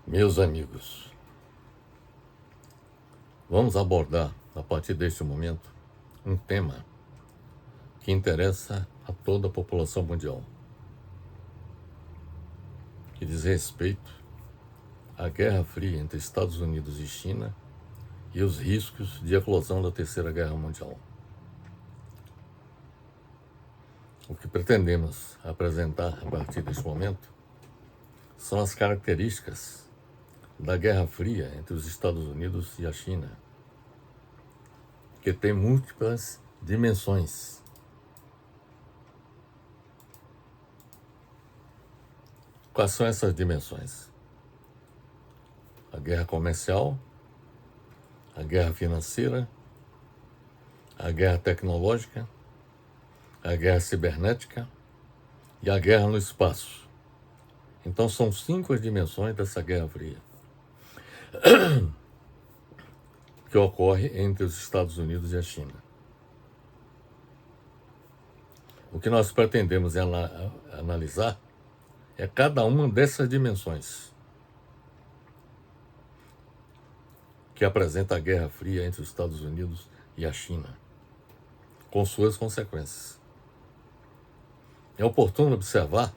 Meus amigos, vamos abordar, a partir deste momento, um tema que interessa a toda a população mundial, que diz respeito à Guerra Fria entre Estados Unidos e China e os riscos de eclosão da Terceira Guerra Mundial. O que pretendemos apresentar a partir deste momento são as características da Guerra Fria entre os Estados Unidos e a China, que tem múltiplas dimensões. Quais são essas dimensões? A guerra comercial, a guerra financeira, a guerra tecnológica, a guerra cibernética e a guerra no espaço. Então são 5 as dimensões dessa Guerra Fria que ocorre entre os Estados Unidos e a China. O que nós pretendemos analisar é cada uma dessas dimensões que apresenta a Guerra Fria entre os Estados Unidos e a China, com suas consequências. É oportuno observar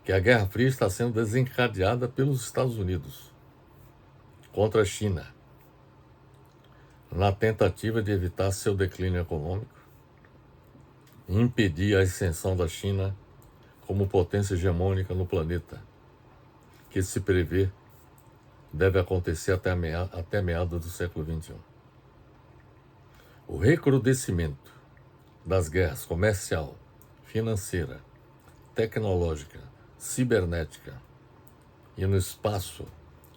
que a Guerra Fria está sendo desencadeada pelos Estados Unidos contra a China, na tentativa de evitar seu declínio econômico e impedir a ascensão da China como potência hegemônica no planeta, que se prevê deve acontecer até meados do século XXI. O recrudescimento das guerras comercial, financeira, tecnológica, cibernética e no espaço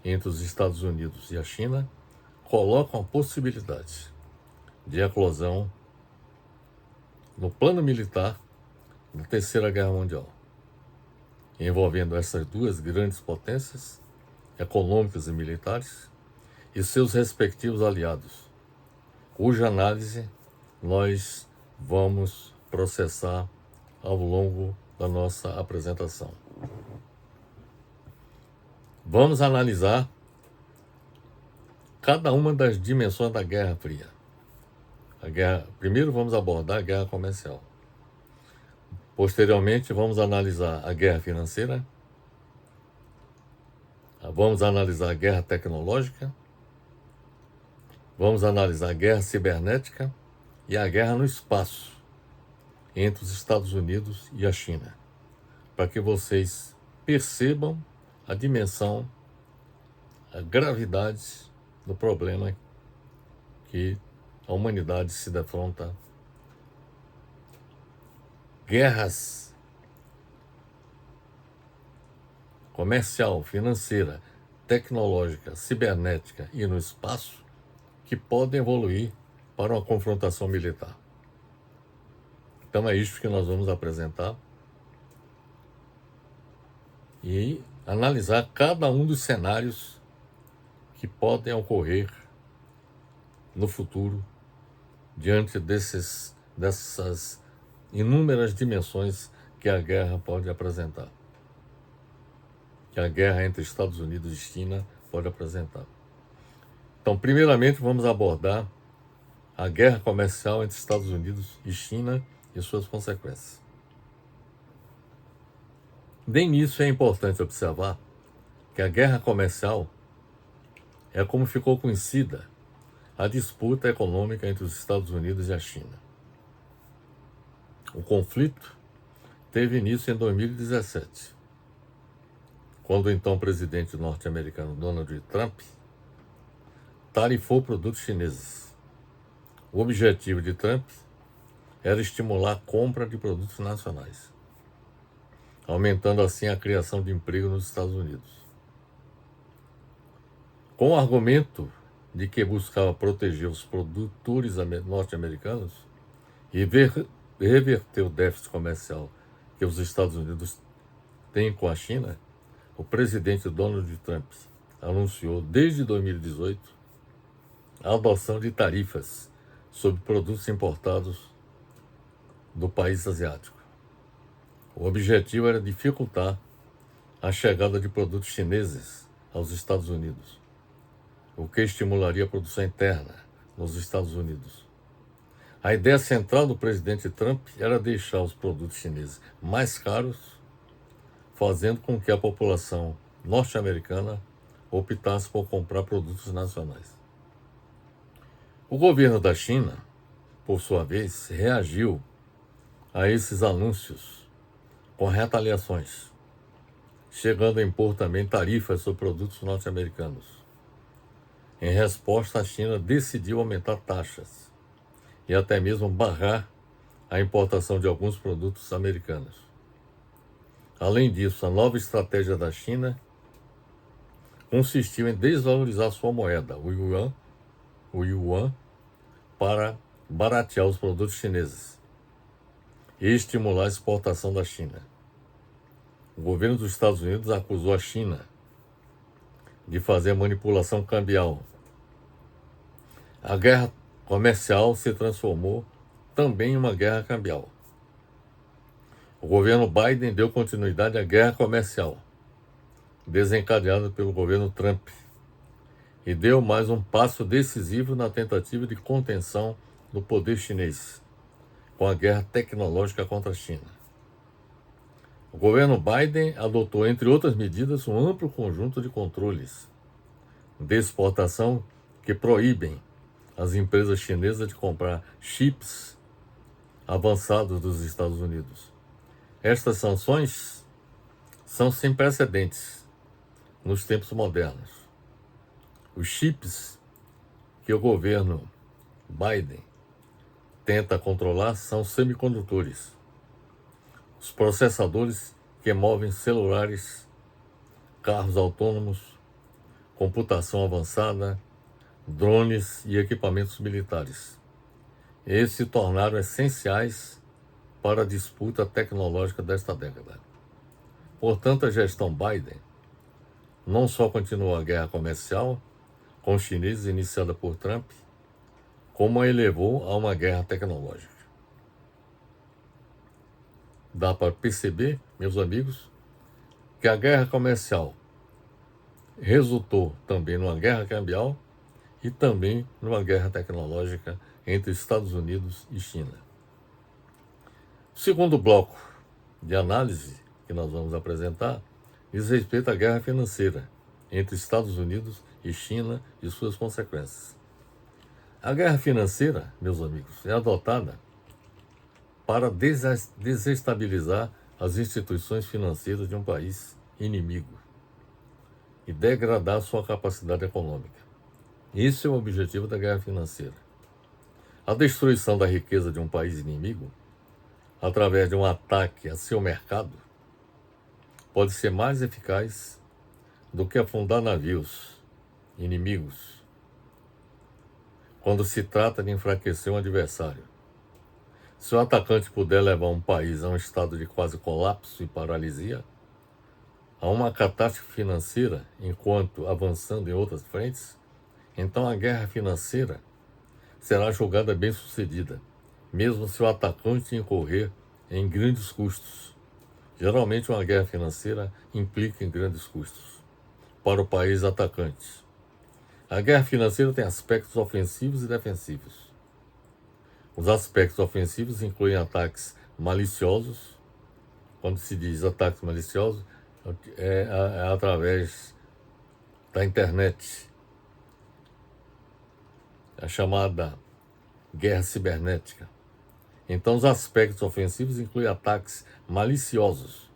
entre os Estados Unidos e a China colocam a possibilidade de eclosão no plano militar da Terceira Guerra Mundial, envolvendo essas duas grandes potências econômicas e militares e seus respectivos aliados, cuja análise nós vamos processar ao longo da nossa apresentação. Vamos analisar cada uma das dimensões da Guerra Fria. Primeiro vamos abordar a guerra comercial. Posteriormente vamos analisar a guerra financeira. Vamos analisar a guerra tecnológica. Vamos analisar a guerra cibernética e a guerra no espaço entre os Estados Unidos e a China, para que vocês percebam a dimensão, a gravidade do problema que a humanidade se defronta. Guerras comercial, financeira, tecnológica, cibernética e no espaço que podem evoluir para uma confrontação militar. Então é isso que nós vamos apresentar e analisar cada um dos cenários que podem ocorrer no futuro diante dessas inúmeras dimensões que a guerra pode apresentar, que a guerra entre Estados Unidos e China pode apresentar. Então, primeiramente, vamos abordar a guerra comercial entre Estados Unidos e China e suas consequências. De início, é importante observar que a guerra comercial é como ficou conhecida a disputa econômica entre os Estados Unidos e a China. O conflito teve início em 2017, quando o então presidente norte-americano Donald Trump tarifou produtos chineses. O objetivo de Trump era estimular a compra de produtos nacionais, aumentando assim a criação de emprego nos Estados Unidos. Com o argumento de que buscava proteger os produtores norte-americanos e reverter o déficit comercial que os Estados Unidos têm com a China, o presidente Donald Trump anunciou desde 2018 a adoção de tarifas sobre produtos importados do país asiático. O objetivo era dificultar a chegada de produtos chineses aos Estados Unidos, o que estimularia a produção interna nos Estados Unidos. A ideia central do presidente Trump era deixar os produtos chineses mais caros, fazendo com que a população norte-americana optasse por comprar produtos nacionais. O governo da China, por sua vez, reagiu a esses anúncios com retaliações, chegando a impor também tarifas sobre produtos norte-americanos. Em resposta, a China decidiu aumentar taxas e até mesmo barrar a importação de alguns produtos americanos. Além disso, a nova estratégia da China consistiu em desvalorizar sua moeda, o yuan, para baratear os produtos chineses e estimular a exportação da China. O governo dos Estados Unidos acusou a China de fazer manipulação cambial. A guerra comercial se transformou também em uma guerra cambial. O governo Biden deu continuidade à guerra comercial, desencadeada pelo governo Trump, e deu mais um passo decisivo na tentativa de contenção do poder chinês, com a guerra tecnológica contra a China. O governo Biden adotou, entre outras medidas, um amplo conjunto de controles de exportação que proíbem as empresas chinesas de comprar chips avançados dos Estados Unidos. Estas sanções são sem precedentes nos tempos modernos. Os chips que o governo Biden tenta controlar são semicondutores, os processadores que movem celulares, carros autônomos, computação avançada, drones e equipamentos militares. Eles se tornaram essenciais para a disputa tecnológica desta década. Portanto, a gestão Biden não só continuou a guerra comercial com os chineses iniciada por Trump, como a elevou a uma guerra tecnológica. Dá para perceber, meus amigos, que a guerra comercial resultou também numa guerra cambial e também numa guerra tecnológica entre Estados Unidos e China. O segundo bloco de análise que nós vamos apresentar diz respeito à guerra financeira entre Estados Unidos e China e suas consequências. A guerra financeira, meus amigos, é adotada para desestabilizar as instituições financeiras de um país inimigo e degradar sua capacidade econômica. Esse é o objetivo da guerra financeira. A destruição da riqueza de um país inimigo, através de um ataque a seu mercado, pode ser mais eficaz do que afundar navios inimigos quando se trata de enfraquecer um adversário. Se o atacante puder levar um país a um estado de quase colapso e paralisia, a uma catástrofe financeira enquanto avançando em outras frentes, então a guerra financeira será julgada bem-sucedida, mesmo se o atacante incorrer em grandes custos. Geralmente uma guerra financeira implica em grandes custos para o país atacante. A guerra financeira tem aspectos ofensivos e defensivos. Os aspectos ofensivos incluem ataques maliciosos. Quando se diz ataques maliciosos, é através da internet, a chamada guerra cibernética. Então, os aspectos ofensivos incluem ataques maliciosos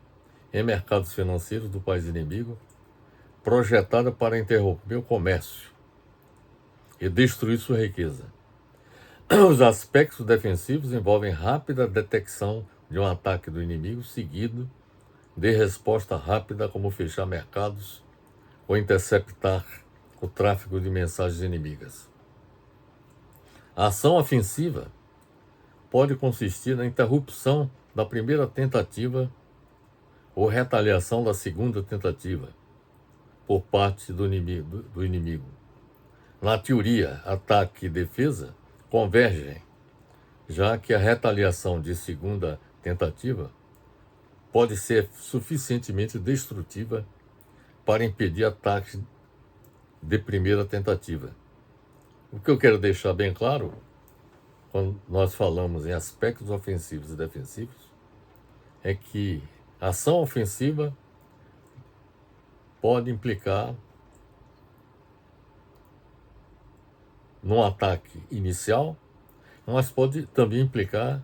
em mercados financeiros do país inimigo, projetados para interromper o comércio e destruir sua riqueza. Os aspectos defensivos envolvem rápida detecção de um ataque do inimigo, seguido de resposta rápida, como fechar mercados ou interceptar o tráfego de mensagens inimigas. A ação ofensiva pode consistir na interrupção da primeira tentativa ou retaliação da segunda tentativa por parte do inimigo. Na teoria, ataque e defesa convergem, já que a retaliação de segunda tentativa pode ser suficientemente destrutiva para impedir ataques de primeira tentativa. O que eu quero deixar bem claro, quando nós falamos em aspectos ofensivos e defensivos, é que a ação ofensiva pode implicar num ataque inicial, mas pode também implicar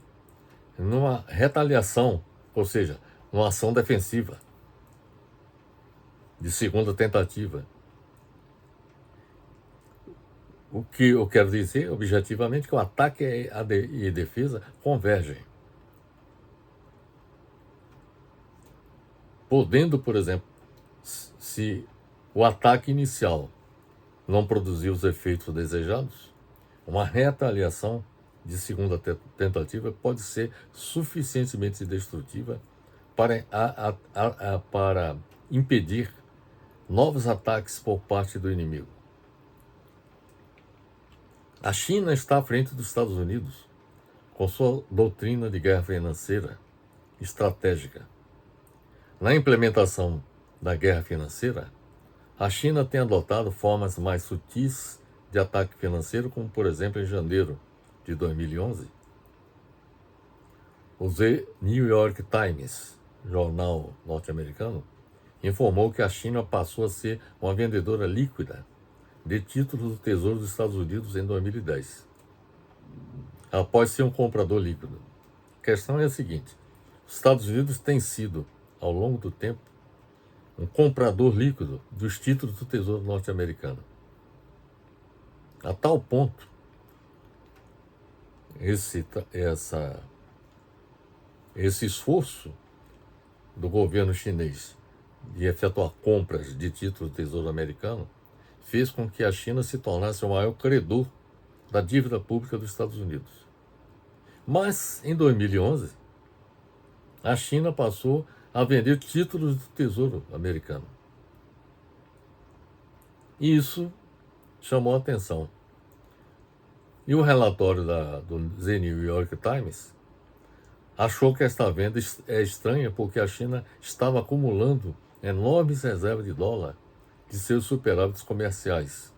numa retaliação, ou seja, numa ação defensiva, de segunda tentativa. O que eu quero dizer, objetivamente, que o ataque e a defesa convergem. Podendo, por exemplo, se o ataque inicial não produzir os efeitos desejados, uma retaliação de segunda tentativa pode ser suficientemente destrutiva para impedir novos ataques por parte do inimigo. A China está à frente dos Estados Unidos com sua doutrina de guerra financeira estratégica. Na implementação da guerra financeira, a China tem adotado formas mais sutis de ataque financeiro, como, por exemplo, em janeiro de 2011, o The New York Times, jornal norte-americano, informou que a China passou a ser uma vendedora líquida de títulos do Tesouro dos Estados Unidos em 2010, após ser um comprador líquido. A questão é a seguinte: os Estados Unidos têm sido, ao longo do tempo, um comprador líquido dos títulos do Tesouro norte-americano. A tal ponto, esse esforço do governo chinês de efetuar compras de títulos do Tesouro americano fez com que a China se tornasse o maior credor da dívida pública dos Estados Unidos. Mas, em 2011, a China passou a vender títulos do Tesouro americano. E isso chamou a atenção. E o relatório do The New York Times achou que esta venda é estranha porque a China estava acumulando enormes reservas de dólar de seus superávites comerciais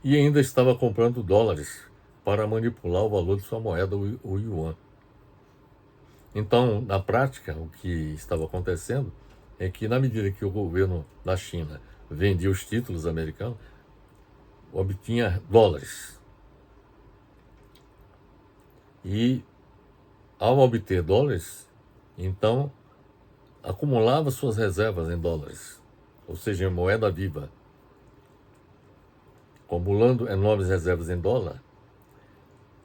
e ainda estava comprando dólares para manipular o valor de sua moeda, o yuan. Então, na prática, o que estava acontecendo é que, na medida que o governo da China vendia os títulos americanos, obtinha dólares. E, ao obter dólares, então, acumulava suas reservas em dólares, ou seja, em moeda viva. Acumulando enormes reservas em dólar,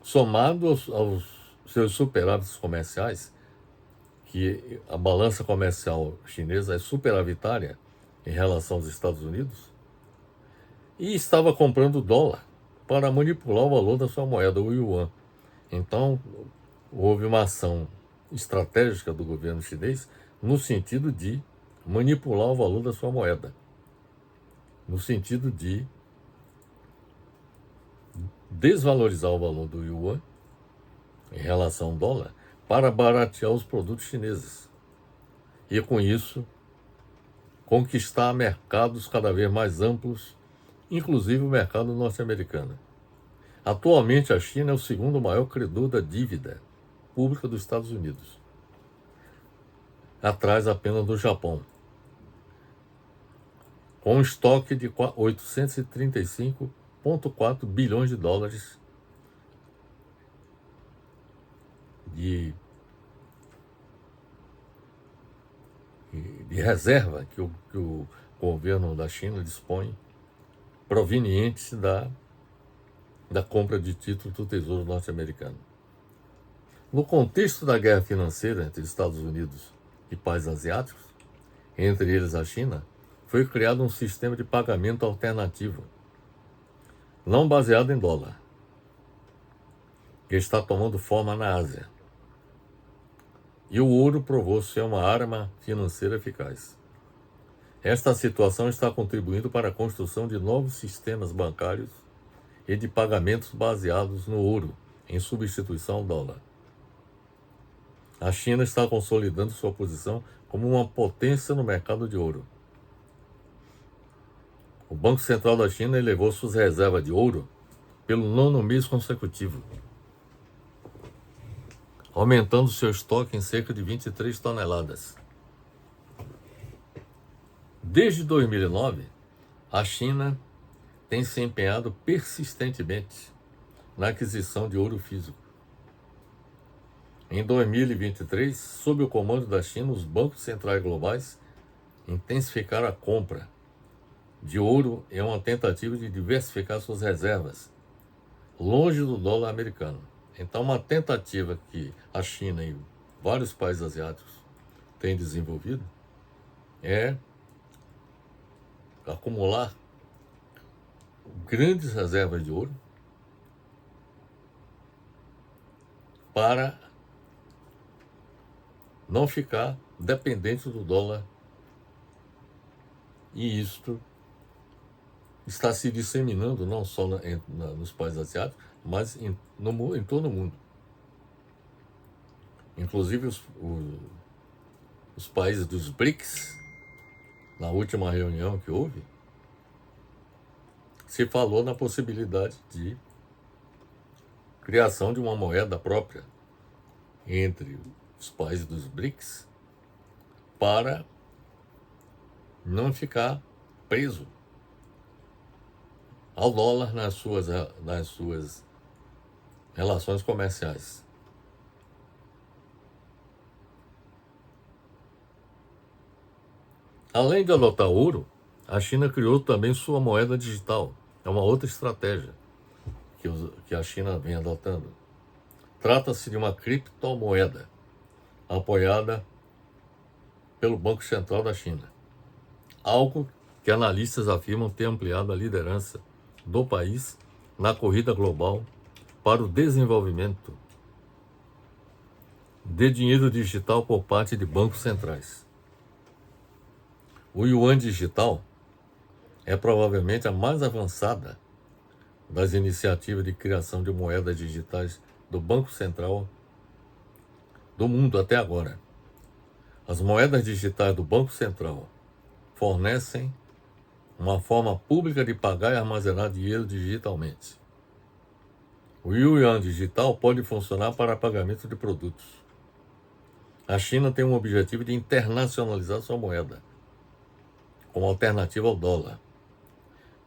somado aos seus superávites comerciais, que a balança comercial chinesa é superavitária em relação aos Estados Unidos, e estava comprando dólar para manipular o valor da sua moeda, o yuan. Então, houve uma ação estratégica do governo chinês no sentido de manipular o valor da sua moeda, no sentido de desvalorizar o valor do yuan em relação ao dólar para baratear os produtos chineses e, com isso, conquistar mercados cada vez mais amplos, inclusive o mercado norte-americano. Atualmente, a China é o segundo maior credor da dívida pública dos Estados Unidos, atrás apenas do Japão, com um estoque de 835,4 bilhões de dólares de reserva que o governo da China dispõe, provenientes da compra de títulos do Tesouro norte-americano. No contexto da guerra financeira entre Estados Unidos e países asiáticos, entre eles a China, foi criado um sistema de pagamento alternativo, não baseado em dólar, que está tomando forma na Ásia. E o ouro provou ser uma arma financeira eficaz. Esta situação está contribuindo para a construção de novos sistemas bancários e de pagamentos baseados no ouro, em substituição ao dólar. A China está consolidando sua posição como uma potência no mercado de ouro. O Banco Central da China elevou suas reservas de ouro pelo 9º mês consecutivo, aumentando seu estoque em cerca de 23 toneladas. Desde 2009, a China tem se empenhado persistentemente na aquisição de ouro físico. Em 2023, sob o comando da China, os bancos centrais globais intensificaram a compra de ouro em uma tentativa de diversificar suas reservas, longe do dólar americano. Então, uma tentativa que a China e vários países asiáticos têm desenvolvido é acumular grandes reservas de ouro para não ficar dependente do dólar. E isto está se disseminando não só nos países asiáticos, mas em todo o mundo. Inclusive os países dos BRICS, na última reunião que houve, se falou na possibilidade de criação de uma moeda própria entre os países dos BRICS para não ficar preso ao dólar nas suas relações comerciais. Além de adotar ouro, a China criou também sua moeda digital. É uma outra estratégia que a China vem adotando. Trata-se de uma criptomoeda apoiada pelo Banco Central da China. Algo que analistas afirmam ter ampliado a liderança do país na corrida global para o desenvolvimento de dinheiro digital por parte de bancos centrais. O Yuan digital é provavelmente a mais avançada das iniciativas de criação de moedas digitais do Banco Central do mundo até agora. As moedas digitais do Banco Central fornecem uma forma pública de pagar e armazenar dinheiro digitalmente. O Yuan digital pode funcionar para pagamento de produtos. A China tem um objetivo de internacionalizar sua moeda, como alternativa ao dólar.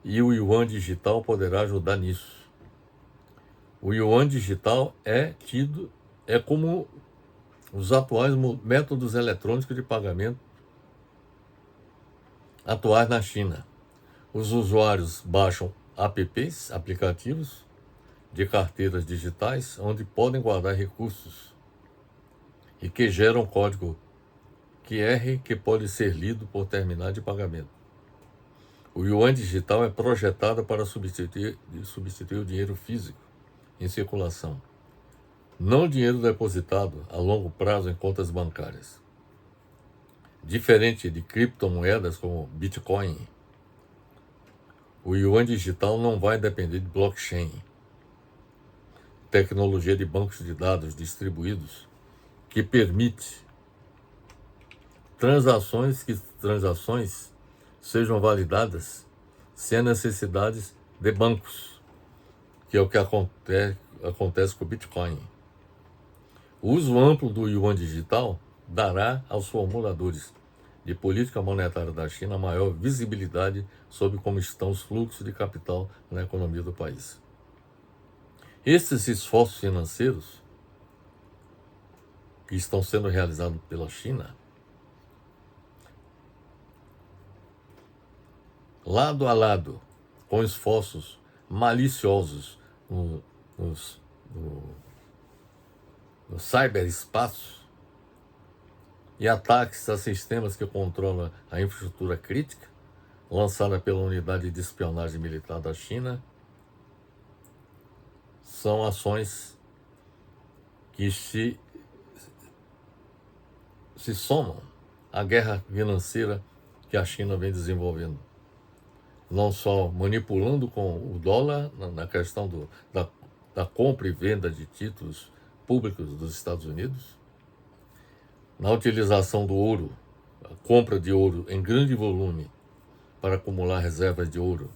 E o Yuan digital poderá ajudar nisso. O Yuan digital é como os atuais métodos eletrônicos de pagamento atuais na China. Os usuários baixam aplicativos de carteiras digitais onde podem guardar recursos e que geram código QR que pode ser lido por terminal de pagamento. O Yuan digital é projetado para substituir o dinheiro físico em circulação, não dinheiro depositado a longo prazo em contas bancárias. Diferente de criptomoedas como Bitcoin, o Yuan digital não vai depender de blockchain, tecnologia de bancos de dados distribuídos que permite transações sejam validadas sem a necessidade de bancos, que é o que acontece com o Bitcoin. O uso amplo do Yuan digital dará aos formuladores de política monetária da China maior visibilidade sobre como estão os fluxos de capital na economia do país. Esses esforços financeiros que estão sendo realizados pela China, lado a lado com esforços maliciosos no cyberespaço e ataques a sistemas que controlam a infraestrutura crítica, lançada pela unidade de espionagem militar da China, são ações que se somam à guerra financeira que a China vem desenvolvendo. Não só manipulando com o dólar na questão da compra e venda de títulos públicos dos Estados Unidos, na utilização do ouro, a compra de ouro em grande volume para acumular reservas de ouro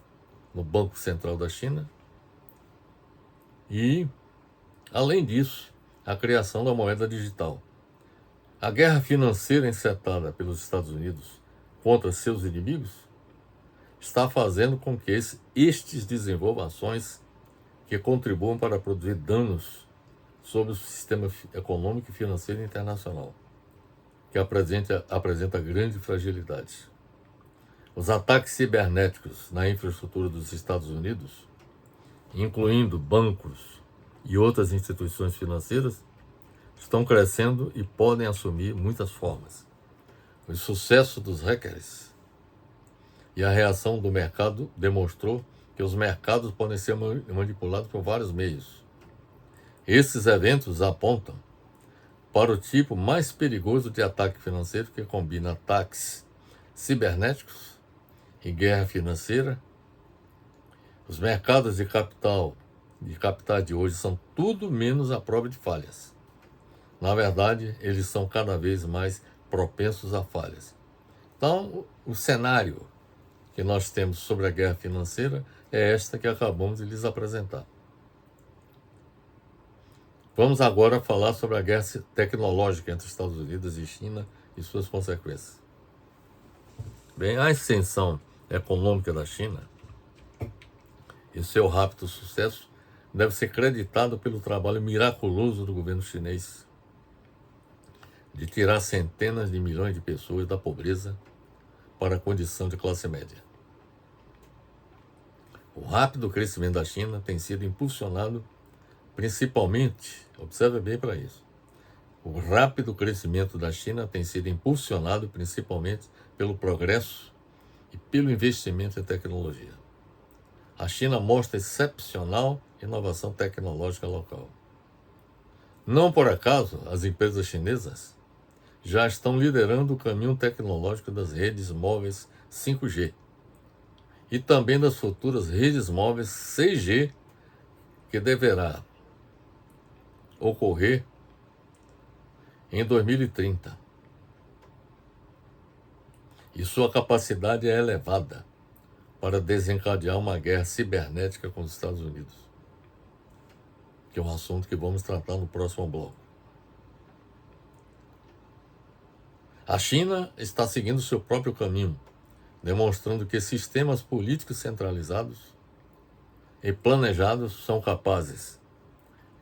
no Banco Central da China. E, além disso, a criação da moeda digital. A guerra financeira encetada pelos Estados Unidos contra seus inimigos está fazendo com que estes desenvolvam ações que contribuam para produzir danos sobre o sistema econômico e financeiro internacional, que apresenta grande fragilidade. Os ataques cibernéticos na infraestrutura dos Estados Unidos, incluindo bancos e outras instituições financeiras, estão crescendo e podem assumir muitas formas. O sucesso dos hackers e a reação do mercado demonstrou que os mercados podem ser manipulados por vários meios. Esses eventos apontam para o tipo mais perigoso de ataque financeiro, que combina ataques cibernéticos e guerra financeira. Os mercados de capitais de hoje são tudo menos à prova de falhas. Na verdade, eles são cada vez mais propensos a falhas. Então, o cenário que nós temos sobre a guerra financeira é esta que acabamos de lhes apresentar. Vamos agora falar sobre a guerra tecnológica entre Estados Unidos e China e suas consequências. Bem, a ascensão econômica da China e seu rápido sucesso deve ser creditado pelo trabalho miraculoso do governo chinês de tirar centenas de milhões de pessoas da pobreza para a condição de classe média. O rápido crescimento da China tem sido impulsionado principalmente, observe bem para isso, o rápido crescimento da China tem sido impulsionado principalmente pelo progresso e pelo investimento em tecnologia. A China mostra excepcional inovação tecnológica local. Não por acaso, as empresas chinesas já estão liderando o caminho tecnológico das redes móveis 5G e também das futuras redes móveis 6G, que deverá ocorrer em 2030. E sua capacidade é elevada para desencadear uma guerra cibernética com os Estados Unidos, que é um assunto que vamos tratar no próximo bloco. A China está seguindo seu próprio caminho, demonstrando que sistemas políticos centralizados e planejados são capazes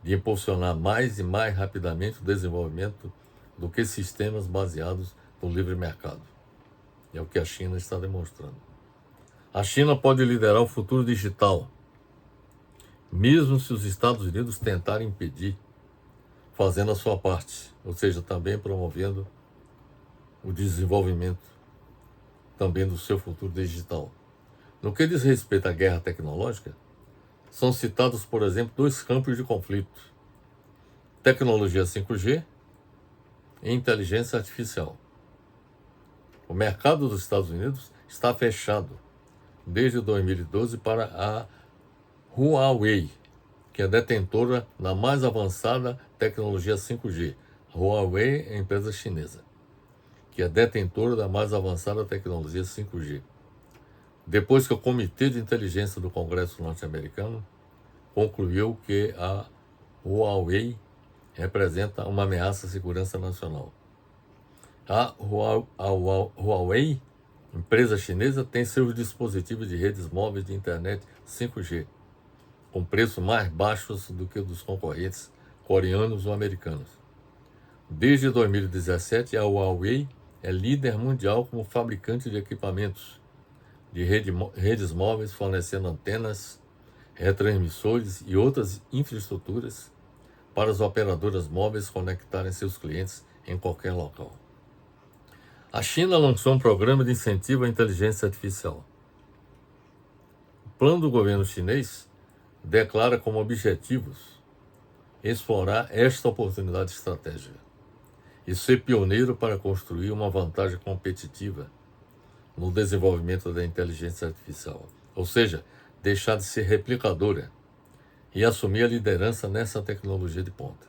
de impulsionar mais e mais rapidamente o desenvolvimento do que sistemas baseados no livre mercado. É o que a China está demonstrando. A China pode liderar o futuro digital, mesmo se os Estados Unidos tentarem impedir, fazendo a sua parte, ou seja, também promovendo o desenvolvimento também do seu futuro digital. No que diz respeito à guerra tecnológica, são citados, por exemplo, dois campos de conflito: tecnologia 5G e inteligência artificial. O mercado dos Estados Unidos está fechado desde 2012 para a Huawei, que é detentora da mais avançada tecnologia 5G. A Huawei é a empresa chinesa, que é detentora da mais avançada tecnologia 5G. Depois que o Comitê de Inteligência do Congresso norte-americano concluiu que a Huawei representa uma ameaça à segurança nacional. A Huawei, empresa chinesa, tem seus dispositivos de redes móveis de internet 5G, com preços mais baixos do que os dos concorrentes coreanos ou americanos. Desde 2017, a Huawei é líder mundial como fabricante de equipamentos de redes móveis, fornecendo antenas, retransmissores e outras infraestruturas para as operadoras móveis conectarem seus clientes em qualquer local. A China lançou um programa de incentivo à inteligência artificial. O plano do governo chinês declara como objetivos explorar esta oportunidade estratégica e ser pioneiro para construir uma vantagem competitiva no desenvolvimento da inteligência artificial, ou seja, deixar de ser replicadora e assumir a liderança nessa tecnologia de ponta.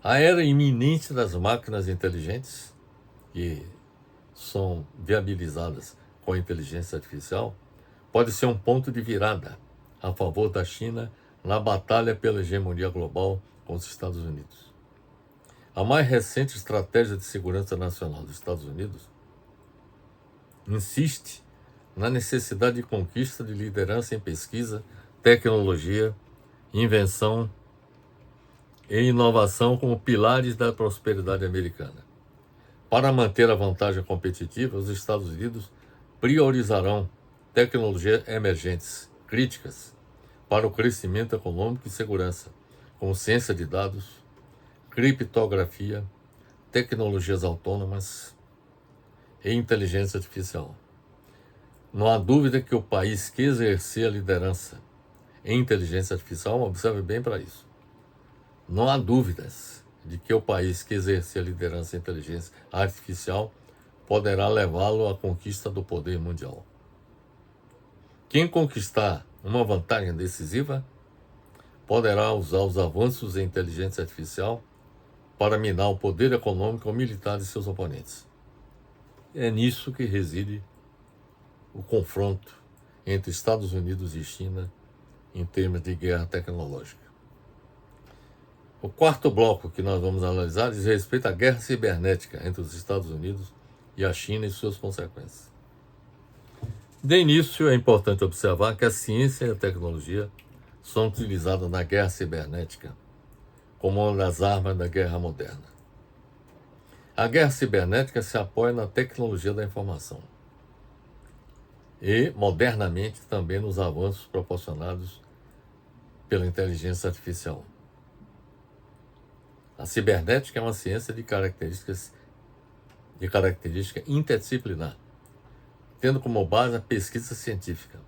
A era iminente das máquinas inteligentes, que são viabilizadas com a inteligência artificial pode ser um ponto de virada a favor da China na batalha pela hegemonia global com os Estados Unidos. A mais recente estratégia de segurança nacional dos Estados Unidos insiste na necessidade de conquista de liderança em pesquisa, tecnologia, invenção e inovação como pilares da prosperidade americana. Para manter a vantagem competitiva, os Estados Unidos priorizarão tecnologias emergentes, críticas para o crescimento econômico e segurança, como ciência de dados, criptografia, tecnologias autônomas e inteligência artificial. Não há dúvida que o país que exercer a liderança em inteligência artificial, observe bem para isso, não há dúvidas de que o país que exercer a liderança em inteligência artificial poderá levá-lo à conquista do poder mundial. Quem conquistar uma vantagem decisiva poderá usar os avanços em inteligência artificial para minar o poder econômico ou militar de seus oponentes. É nisso que reside o confronto entre Estados Unidos e China em termos de guerra tecnológica. O quarto bloco que nós vamos analisar diz respeito à guerra cibernética entre os Estados Unidos e a China e suas consequências. De início, é importante observar que a ciência e a tecnologia são utilizadas na guerra cibernética como uma das armas da guerra moderna. A guerra cibernética se apoia na tecnologia da informação e, modernamente, também nos avanços proporcionados pela inteligência artificial. A cibernética é uma ciência de característica interdisciplinar, tendo como base a pesquisa científica.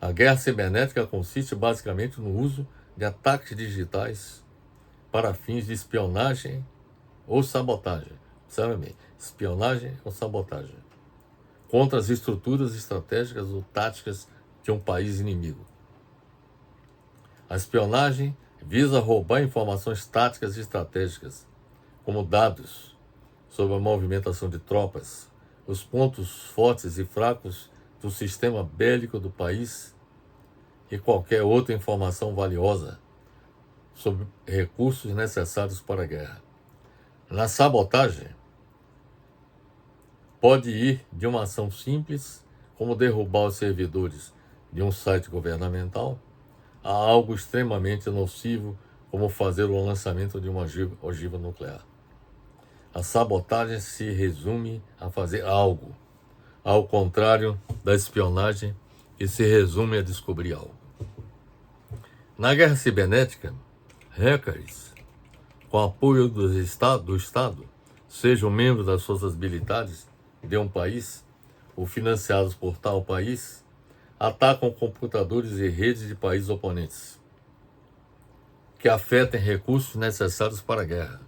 A guerra cibernética consiste basicamente no uso de ataques digitais para fins de espionagem ou sabotagem. Sabe bem, espionagem ou sabotagem contra as estruturas estratégicas ou táticas de um país inimigo. A espionagem visa roubar informações táticas e estratégicas, como dados sobre a movimentação de tropas, os pontos fortes e fracos do sistema bélico do país e qualquer outra informação valiosa sobre recursos necessários para a guerra. Na sabotagem, pode ir de uma ação simples, como derrubar os servidores de um site governamental, a algo extremamente nocivo, como fazer o lançamento de uma ogiva nuclear. A sabotagem se resume a fazer algo, ao contrário da espionagem, que se resume a descobrir algo. Na guerra cibernética, hackers, com apoio do Estado, sejam membros das forças militares de um país ou financiados por tal país, atacam computadores e redes de países oponentes, que afetem recursos necessários para a guerra.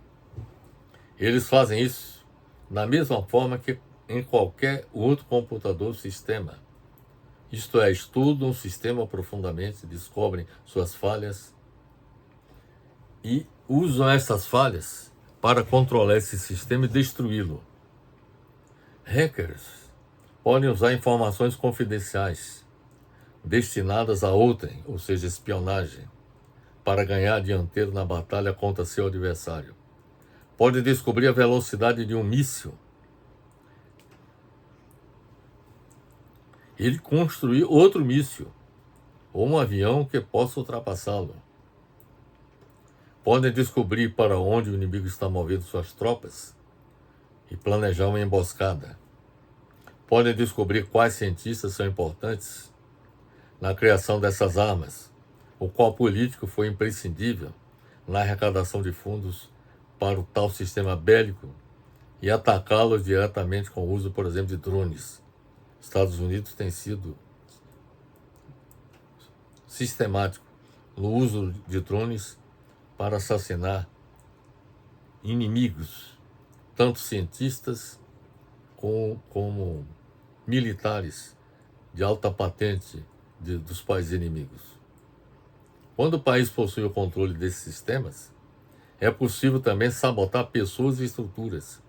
Eles fazem isso da mesma forma que em qualquer outro computador ou sistema. Isto é, estudam o sistema profundamente, descobrem suas falhas e usam essas falhas para controlar esse sistema e destruí-lo. Hackers podem usar informações confidenciais destinadas a outrem, ou seja, espionagem, para ganhar dianteiro na batalha contra seu adversário. Pode descobrir a velocidade de um míssil e construir outro míssil ou um avião que possa ultrapassá-lo. Podem descobrir para onde o inimigo está movendo suas tropas e planejar uma emboscada. Podem descobrir quais cientistas são importantes na criação dessas armas, o qual político foi imprescindível na arrecadação de fundos para o tal sistema bélico e atacá-los diretamente com o uso, por exemplo, de drones. Estados Unidos tem sido sistemático no uso de drones para assassinar inimigos, tanto cientistas como militares de alta patente dos países inimigos. Quando o país possui o controle desses sistemas, é possível também sabotar pessoas e estruturas.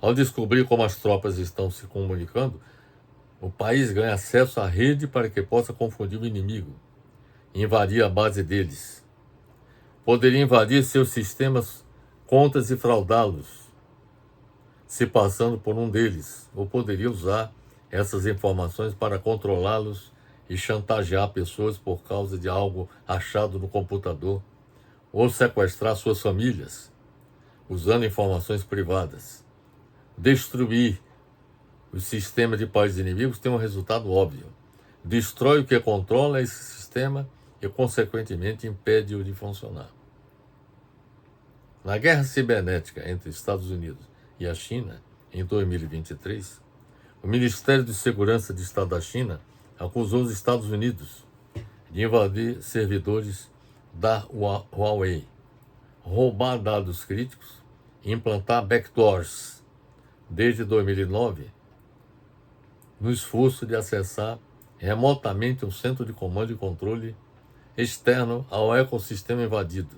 Ao descobrir como as tropas estão se comunicando, o país ganha acesso à rede para que possa confundir o inimigo, invadir a base deles. Poderia invadir seus sistemas, contas e fraudá-los, se passando por um deles, ou poderia usar essas informações para controlá-los e chantagear pessoas por causa de algo achado no computador, ou sequestrar suas famílias, usando informações privadas. Destruir o sistema de países inimigos tem um resultado óbvio. Destrói o que controla esse sistema e, consequentemente, impede-o de funcionar. Na guerra cibernética entre Estados Unidos e a China, em 2023, o Ministério de Segurança de Estado da China acusou os Estados Unidos de invadir servidores da Huawei, roubar dados críticos e implantar backdoors desde 2009, no esforço de acessar remotamente um centro de comando e controle externo ao ecossistema invadido,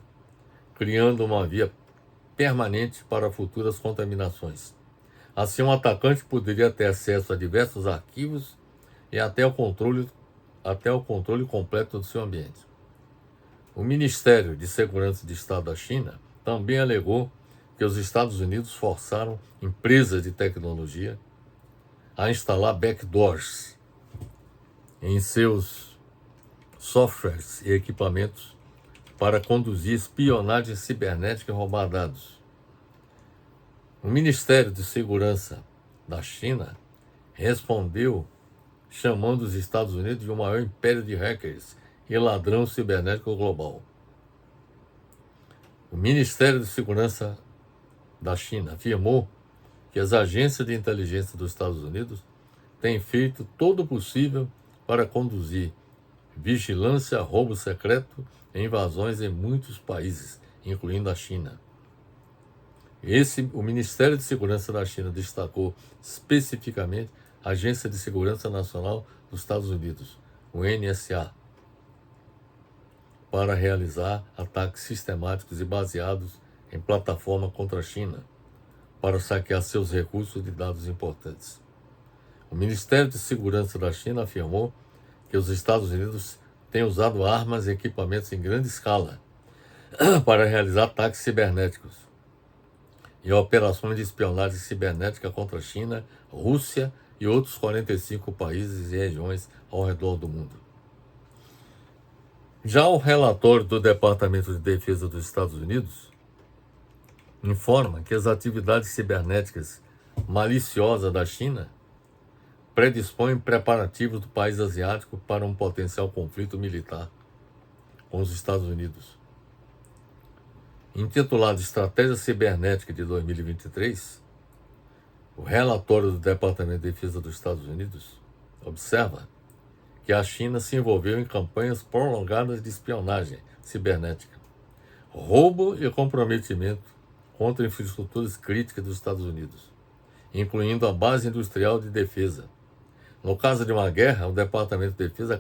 criando uma via permanente para futuras contaminações. Assim, um atacante poderia ter acesso a diversos arquivos e até o controle completo do seu ambiente. O Ministério de Segurança de Estado da China também alegou que os Estados Unidos forçaram empresas de tecnologia a instalar backdoors em seus softwares e equipamentos para conduzir espionagem cibernética e roubar dados. O Ministério de Segurança da China respondeu chamando os Estados Unidos de o maior império de hackers e ladrão cibernético global. O Ministério de Segurança da China afirmou que as agências de inteligência dos Estados Unidos têm feito todo o possível para conduzir vigilância, roubo secreto e invasões em muitos países, incluindo a China. O Ministério de Segurança da China destacou especificamente a Agência de Segurança Nacional dos Estados Unidos, o NSA, para realizar ataques sistemáticos e baseados em plataforma contra a China, para saquear seus recursos de dados importantes. O Ministério de Segurança da China afirmou que os Estados Unidos têm usado armas e equipamentos em grande escala para realizar ataques cibernéticos e operações de espionagem cibernética contra a China, Rússia e outros 45 países e regiões ao redor do mundo. Já o relatório do Departamento de Defesa dos Estados Unidos informa que as atividades cibernéticas maliciosas da China predispõem preparativos do país asiático para um potencial conflito militar com os Estados Unidos. Intitulado Estratégia Cibernética de 2023, o relatório do Departamento de Defesa dos Estados Unidos observa que a China se envolveu em campanhas prolongadas de espionagem cibernética, roubo e comprometimento contra infraestruturas críticas dos Estados Unidos, incluindo a base industrial de defesa. No caso de uma guerra, o Departamento de Defesa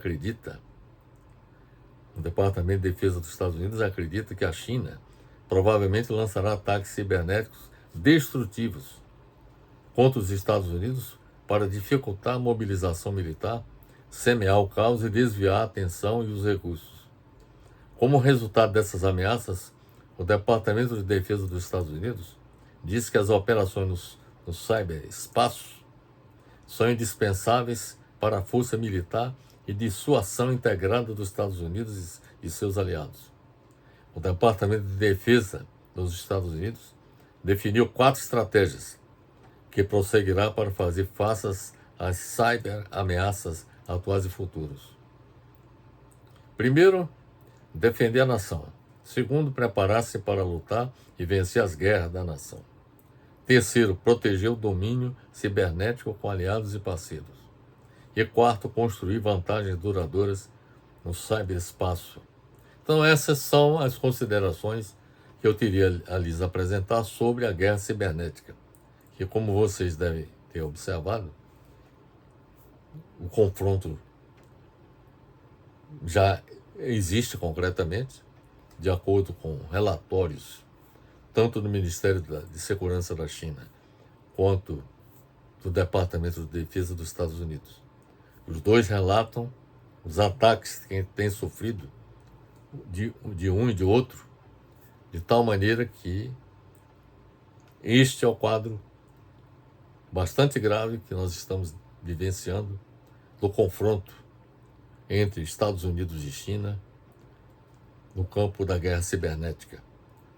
dos Estados Unidos acredita que a China provavelmente lançará ataques cibernéticos destrutivos contra os Estados Unidos para dificultar a mobilização militar, semear o caos e desviar a atenção e os recursos. Como resultado dessas ameaças, o Departamento de Defesa dos Estados Unidos diz que as operações no cyberespaço são indispensáveis para a força militar e dissuasão integrada dos Estados Unidos e seus aliados. O Departamento de Defesa dos Estados Unidos definiu 4 estratégias que prosseguirá para fazer face às cyber-ameaças atuais e futuras. Primeiro, defender a nação. Segundo, preparar-se para lutar e vencer as guerras da nação. Terceiro, proteger o domínio cibernético com aliados e parceiros. E quarto, construir vantagens duradouras no cyberespaço. Então essas são as considerações que eu teria a lhes apresentar sobre a guerra cibernética, que, como vocês devem ter observado, o confronto já existe concretamente, de acordo com relatórios tanto do Ministério de Segurança da China quanto do Departamento de Defesa dos Estados Unidos. Os dois relatam os ataques que têm sofrido de um e de outro, de tal maneira que este é o quadro bastante grave que nós estamos vivenciando do confronto entre Estados Unidos e China no campo da guerra cibernética,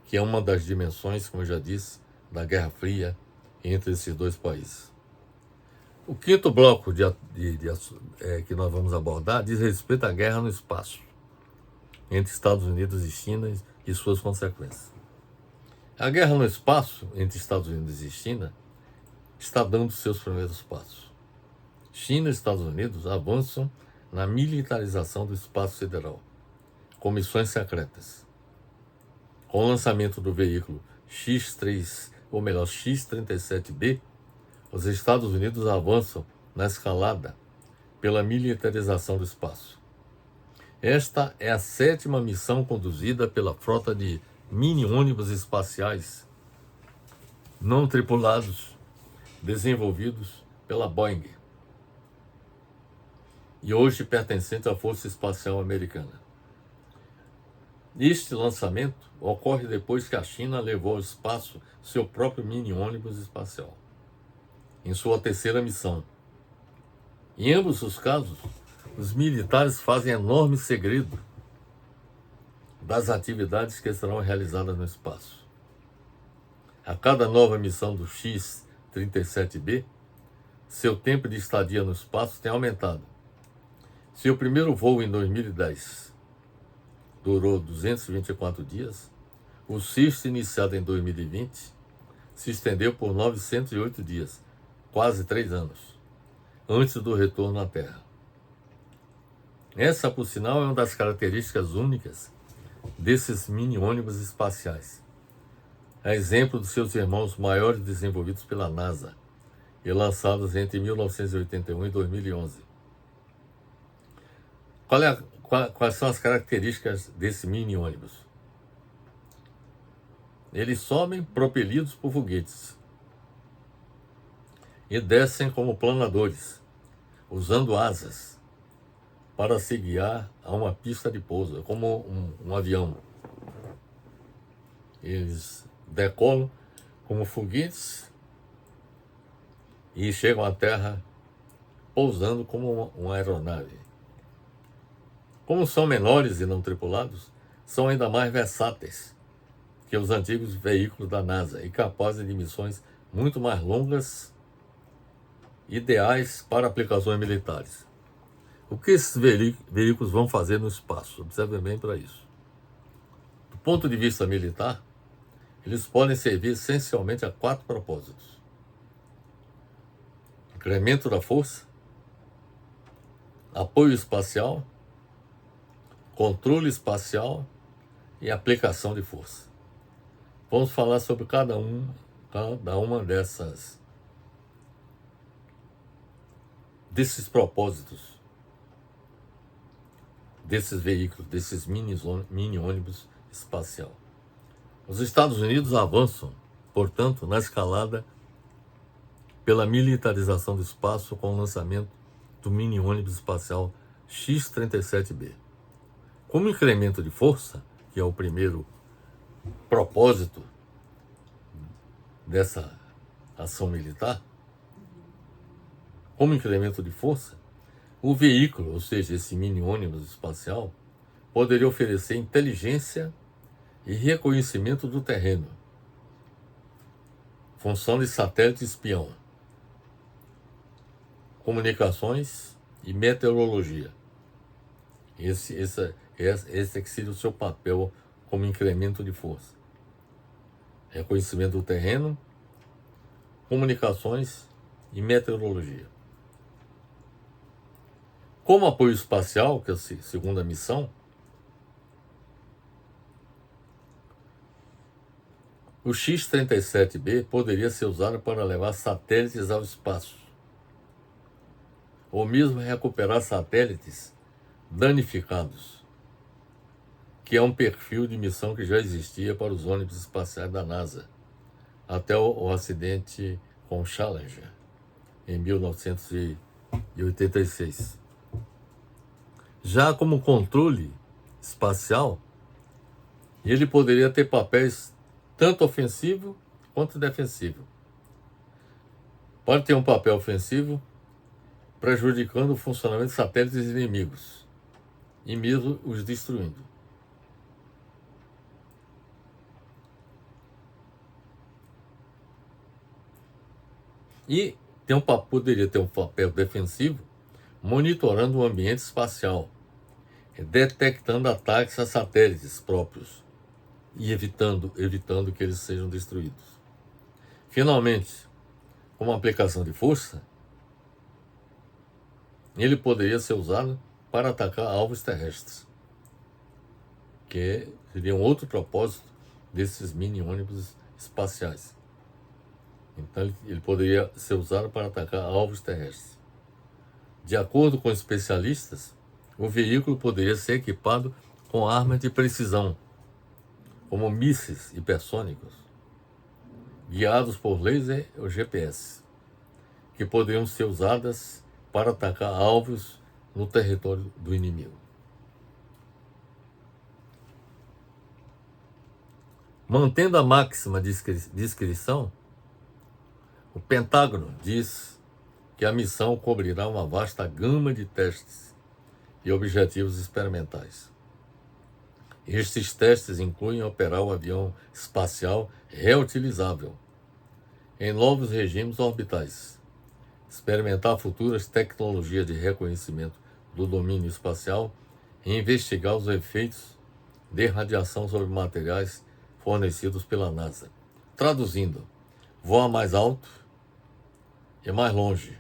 que é uma das dimensões, como eu já disse, da Guerra Fria entre esses dois países. O quinto bloco que nós vamos abordar diz respeito à guerra no espaço entre Estados Unidos e China e suas consequências. A guerra no espaço entre Estados Unidos e China está dando seus primeiros passos. China e Estados Unidos avançam na militarização do espaço sideral, com missões secretas. Com o lançamento do veículo X-37B, os Estados Unidos avançam na escalada pela militarização do espaço. Esta é a 7ª missão conduzida pela frota de mini-ônibus espaciais não tripulados desenvolvidos pela Boeing e hoje pertencente à Força Espacial Americana. Este lançamento ocorre depois que a China levou ao espaço seu próprio mini-ônibus espacial, em sua 3ª missão. Em ambos os casos, os militares fazem enorme segredo das atividades que serão realizadas no espaço. A cada nova missão do X-37B, seu tempo de estadia no espaço tem aumentado. Seu primeiro voo em 2010 durou 224 dias, o cisto iniciado em 2020 se estendeu por 908 dias, quase 3 anos, antes do retorno à Terra. Essa, por sinal, é uma das características únicas desses mini-ônibus espaciais, a exemplo dos seus irmãos maiores desenvolvidos pela NASA e lançados entre 1981 e 2011. Quais são as características desse mini-ônibus? Eles sobem propelidos por foguetes e descem como planadores, usando asas para se guiar a uma pista de pouso, como um avião. Eles decolam como foguetes e chegam à Terra pousando como uma aeronave. Como são menores e não tripulados, são ainda mais versáteis que os antigos veículos da NASA e capazes de missões muito mais longas, ideais para aplicações militares. O que esses veículos vão fazer no espaço? Observe bem para isso. Do ponto de vista militar, eles podem servir essencialmente a 4 propósitos: incremento da força, apoio espacial, controle espacial e aplicação de força. Vamos falar sobre cada uma desses propósitos, desses veículos, desses mini-ônibus espacial. Os Estados Unidos avançam, portanto, na escalada pela militarização do espaço com o lançamento do mini-ônibus espacial X-37B. Como incremento de força, que é o primeiro propósito dessa ação militar, como incremento de força, o veículo, ou seja, esse mini-ônibus espacial, poderia oferecer inteligência e reconhecimento do terreno, função de satélite espião, comunicações e meteorologia. Esse é que seria o seu papel como incremento de força. Reconhecimento do terreno, comunicações e meteorologia. Como apoio espacial, que é a segunda missão, o X-37B poderia ser usado para levar satélites ao espaço, ou mesmo recuperar satélites danificados, que é um perfil de missão que já existia para os ônibus espaciais da NASA, até o acidente com o Challenger, em 1969. 1986. Já como controle espacial, ele poderia ter papéis tanto ofensivo quanto defensivo. Pode ter um papel ofensivo prejudicando o funcionamento de satélites inimigos e mesmo os destruindo. E poderia ter um papel defensivo monitorando o ambiente espacial, detectando ataques a satélites próprios e evitando que eles sejam destruídos. Finalmente, como aplicação de força, ele poderia ser usado para atacar alvos terrestres, que seria um outro propósito desses mini-ônibus espaciais. Então ele poderia ser usado para atacar alvos terrestres. De acordo com especialistas, o veículo poderia ser equipado com armas de precisão, como mísseis hipersônicos, guiados por laser ou GPS, que poderiam ser usadas para atacar alvos no território do inimigo. Mantendo a máxima discrição, o Pentágono diz que a missão cobrirá uma vasta gama de testes e objetivos experimentais. Estes testes incluem operar o avião espacial reutilizável em novos regimes orbitais, experimentar futuras tecnologias de reconhecimento do domínio espacial e investigar os efeitos de radiação sobre materiais fornecidos pela NASA. Traduzindo, voar mais alto e mais longe,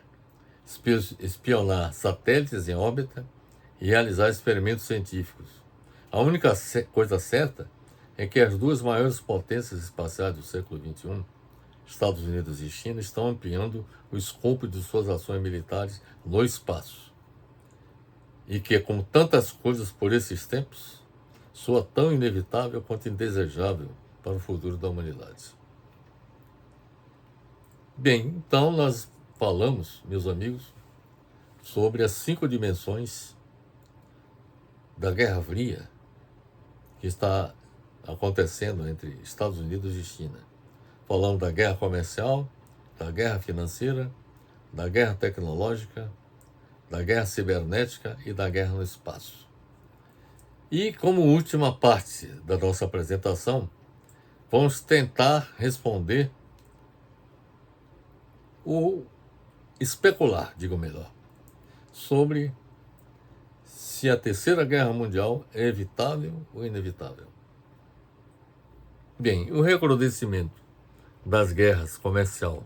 espionar satélites em órbita e realizar experimentos científicos. A única coisa certa é que as duas maiores potências espaciais do século XXI, Estados Unidos e China, estão ampliando o escopo de suas ações militares no espaço. E que, como tantas coisas por esses tempos, soa tão inevitável quanto indesejável para o futuro da humanidade. Bem, então nós falamos, meus amigos, sobre as 5 dimensões da Guerra Fria que está acontecendo entre Estados Unidos e China. Falando da guerra comercial, da guerra financeira, da guerra tecnológica, da guerra cibernética e da guerra no espaço. E como última parte da nossa apresentação, vamos tentar responder ou especular, digo melhor, sobre se a Terceira Guerra Mundial é evitável ou inevitável. Bem, o recrudescimento das guerras comercial,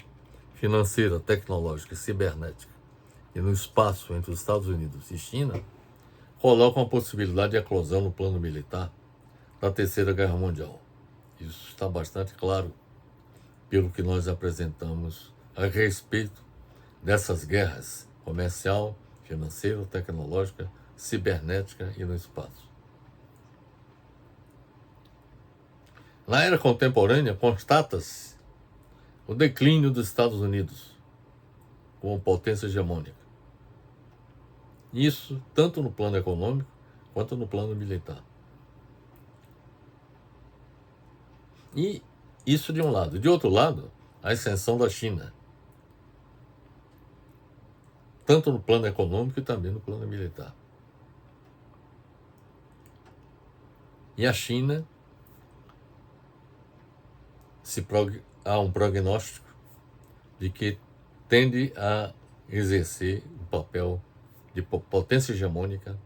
financeira, tecnológica e cibernética e no espaço entre os Estados Unidos e China colocam a possibilidade de eclosão no plano militar da Terceira Guerra Mundial. Isso está bastante claro pelo que nós apresentamos a respeito dessas guerras comercial, financeira, tecnológica, cibernética e no espaço. Na era contemporânea, constata-se o declínio dos Estados Unidos como potência hegemônica. Isso tanto no plano econômico quanto no plano militar. E isso de um lado. De outro lado, a ascensão da China, tanto no plano econômico e também no plano militar. E a China, há um prognóstico de que tende a exercer um papel de potência hegemônica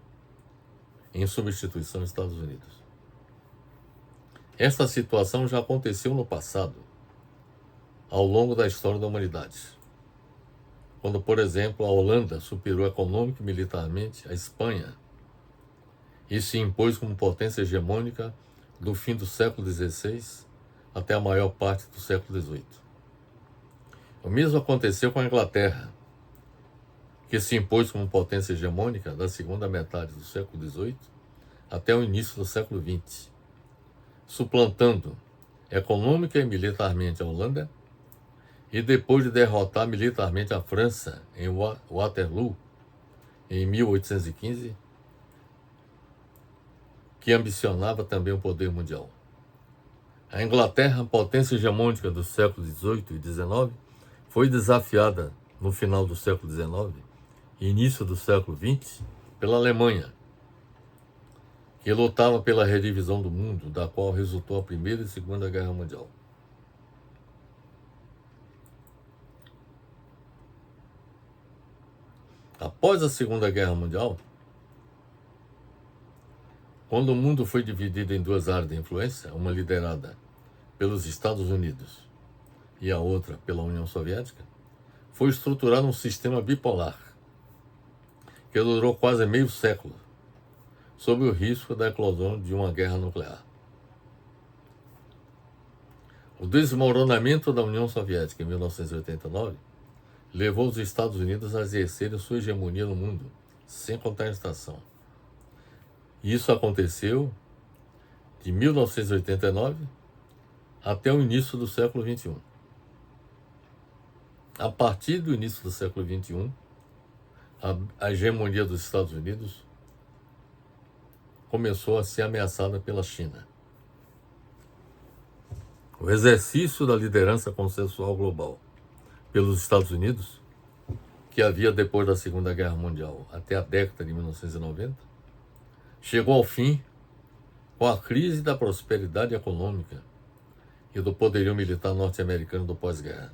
em substituição aos Estados Unidos. Esta situação já aconteceu no passado, ao longo da história da humanidade, quando, por exemplo, a Holanda superou econômica e militarmente a Espanha e se impôs como potência hegemônica do fim do século XVI até a maior parte do século XVIII. O mesmo aconteceu com a Inglaterra, que se impôs como potência hegemônica da segunda metade do século XVIII até o início do século XX, suplantando econômica e militarmente a Holanda e depois de derrotar militarmente a França em Waterloo, em 1815, que ambicionava também o poder mundial. A Inglaterra, potência hegemônica dos séculos XVIII e XIX, foi desafiada no final do século XIX e início do século XX pela Alemanha, que lutava pela redivisão do mundo, da qual resultou a Primeira e Segunda Guerra Mundial. Após a Segunda Guerra Mundial, quando o mundo foi dividido em duas áreas de influência, uma liderada pelos Estados Unidos e a outra pela União Soviética, foi estruturado um sistema bipolar que durou quase meio século, sob o risco da eclosão de uma guerra nuclear. O desmoronamento da União Soviética em 1989 levou os Estados Unidos a exercerem sua hegemonia no mundo, sem contestação. Isso aconteceu de 1989 até o início do século XXI. A partir do início do século XXI, a hegemonia dos Estados Unidos começou a ser ameaçada pela China. O exercício da liderança consensual global pelos Estados Unidos, que havia depois da Segunda Guerra Mundial até a década de 1990, chegou ao fim com a crise da prosperidade econômica e do poderio militar norte-americano do pós-guerra.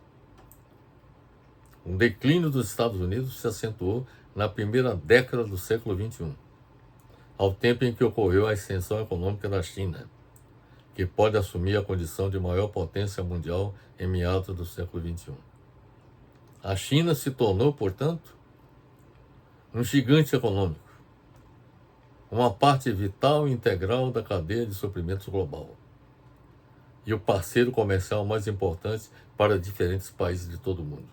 O declínio dos Estados Unidos se acentuou na primeira década do século XXI, ao tempo em que ocorreu a ascensão econômica da China, que pode assumir a condição de maior potência mundial em meados do século XXI. A China se tornou, portanto, um gigante econômico, uma parte vital e integral da cadeia de suprimentos global e o parceiro comercial mais importante para diferentes países de todo o mundo.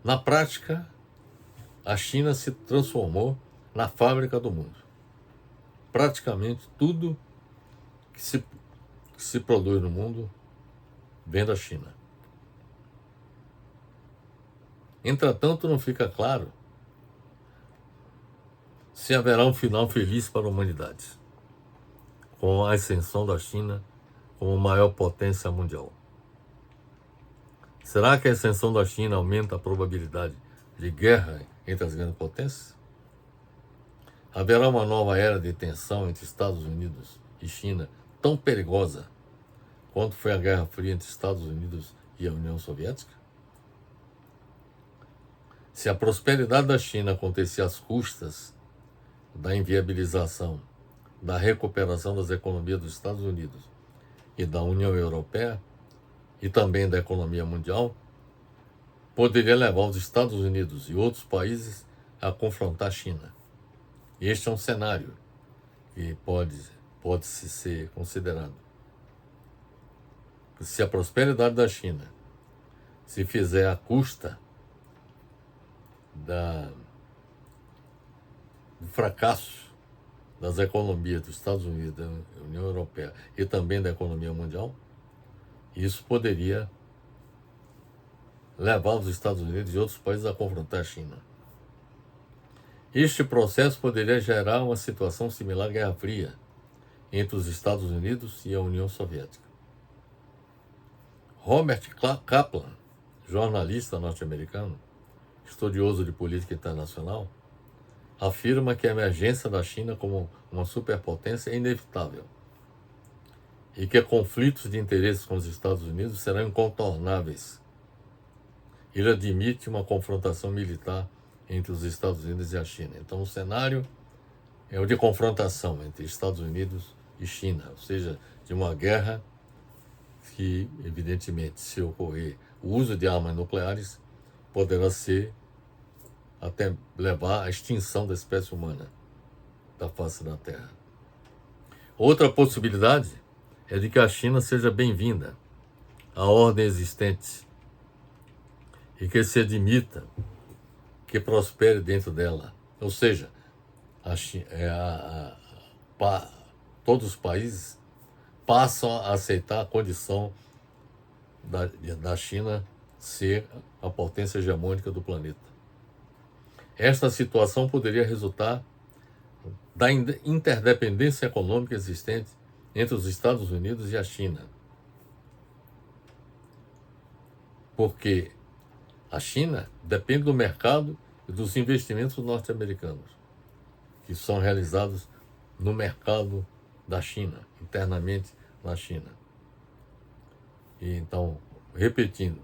Na prática, a China se transformou na fábrica do mundo. Praticamente tudo que se produz no mundo vem da China. Entretanto, não fica claro se haverá um final feliz para a humanidade, com a ascensão da China como maior potência mundial. Será que a ascensão da China aumenta a probabilidade de guerra entre as grandes potências? Haverá uma nova era de tensão entre Estados Unidos e China, tão perigosa quanto foi a Guerra Fria entre Estados Unidos e a União Soviética? Se a prosperidade da China acontecer às custas da inviabilização, da recuperação das economias dos Estados Unidos e da União Europeia, e também da economia mundial, poderia levar os Estados Unidos e outros países a confrontar a China. Este é um cenário que pode ser considerado. Se a prosperidade da China se fizer à custa do fracasso das economias dos Estados Unidos, da União Europeia e também da economia mundial, isso poderia levar os Estados Unidos e outros países a confrontar a China. Este processo poderia gerar uma situação similar à Guerra Fria entre os Estados Unidos e a União Soviética. Robert Kaplan, jornalista norte-americano, estudioso de política internacional, afirma que a emergência da China como uma superpotência é inevitável e que conflitos de interesses com os Estados Unidos serão incontornáveis. Ele admite uma confrontação militar entre os Estados Unidos e a China. Então, o cenário é o de confrontação entre Estados Unidos e China, ou seja, de uma guerra que, evidentemente, se ocorrer o uso de armas nucleares, poderá ser até levar à extinção da espécie humana da face da Terra. Outra possibilidade é de que a China seja bem-vinda à ordem existente e que se admita que prospere dentro dela. Ou seja, todos os países passam a aceitar a condição da China ser a potência hegemônica do planeta. Esta situação poderia resultar da interdependência econômica existente entre os Estados Unidos e a China. Porque a China depende do mercado e dos investimentos norte-americanos, que são realizados no mercado da China, internamente na China. E então, repetindo,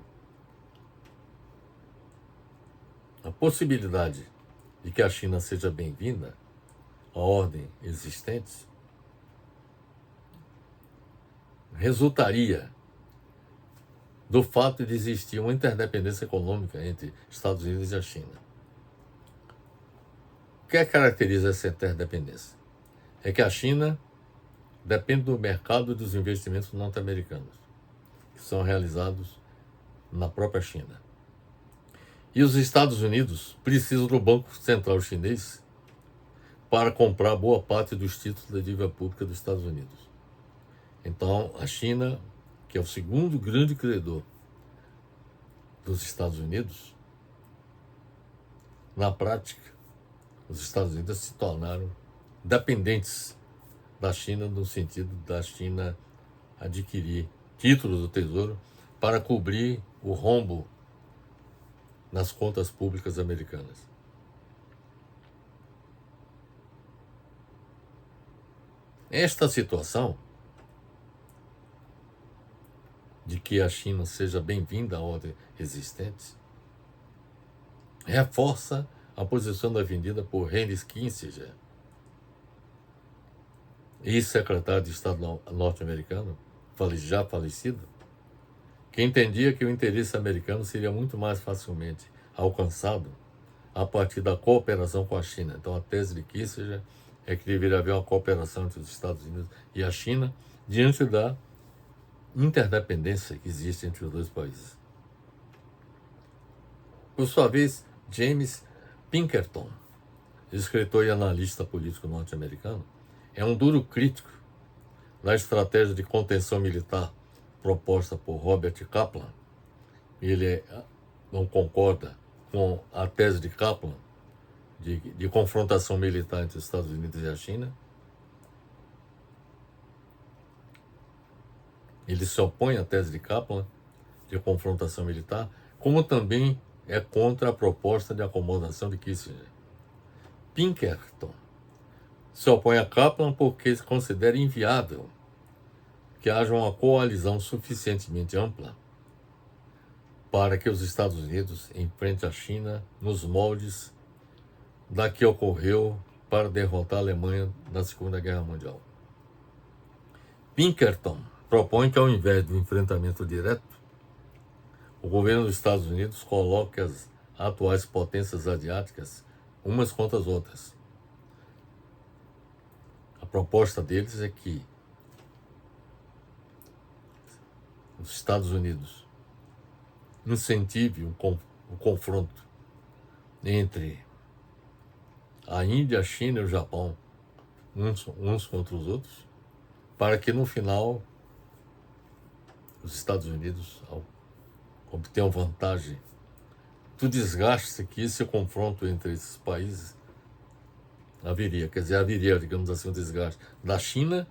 a possibilidade de que a China seja bem-vinda à ordem existente resultaria do fato de existir uma interdependência econômica entre Estados Unidos e a China. O que caracteriza essa interdependência? É que a China depende do mercado e dos investimentos norte-americanos, que são realizados na própria China. E os Estados Unidos precisam do Banco Central Chinês para comprar boa parte dos títulos da dívida pública dos Estados Unidos. Então, a China, que é o segundo grande credor dos Estados Unidos, na prática, os Estados Unidos se tornaram dependentes da China, no sentido da China adquirir títulos do Tesouro para cobrir o rombo nas contas públicas americanas. Esta situação de que a China seja bem-vinda à ordem existente reforça a posição defendida por Henry Kissinger, ex-secretário de Estado norte-americano, já falecido, que entendia que o interesse americano seria muito mais facilmente alcançado a partir da cooperação com a China. Então, a tese de Kissinger é que deveria haver uma cooperação entre os Estados Unidos e a China diante da interdependência que existe entre os dois países. Por sua vez, James Pinkerton, escritor e analista político norte-americano, é um duro crítico da estratégia de contenção militar proposta por Robert Kaplan. Ele não concorda com a tese de Kaplan de confrontação militar entre os Estados Unidos e a China. Ele se opõe à tese de Kaplan de confrontação militar, como também é contra a proposta de acomodação de Kissinger. Pinkerton se opõe a Kaplan porque considera inviável que haja uma coalizão suficientemente ampla para que os Estados Unidos enfrentem a China nos moldes da que ocorreu para derrotar a Alemanha na Segunda Guerra Mundial. Pinkerton propõe que, ao invés do enfrentamento direto, o governo dos Estados Unidos coloque as atuais potências asiáticas umas contra as outras. A proposta deles é que os Estados Unidos incentive o confronto entre a Índia, a China e o Japão, uns contra os outros, para que no final os Estados Unidos obtenham vantagem do desgaste que esse confronto entre esses países haveria. Quer dizer, haveria, digamos assim, um desgaste da China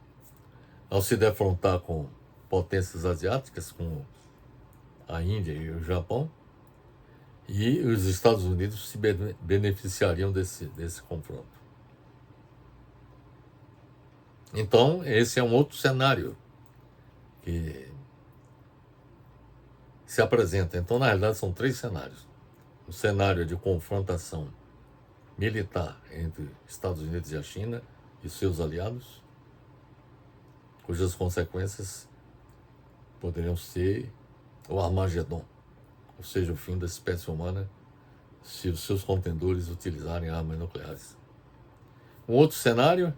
ao se defrontar com potências asiáticas, como a Índia e o Japão, e os Estados Unidos se beneficiariam desse confronto. Então, esse é um outro cenário que se apresenta. Então, na realidade, são três cenários. O cenário de confrontação militar entre Estados Unidos e a China e seus aliados, cujas consequências poderiam ser o Armagedon, ou seja, o fim da espécie humana, se os seus contendores utilizarem armas nucleares. Um outro cenário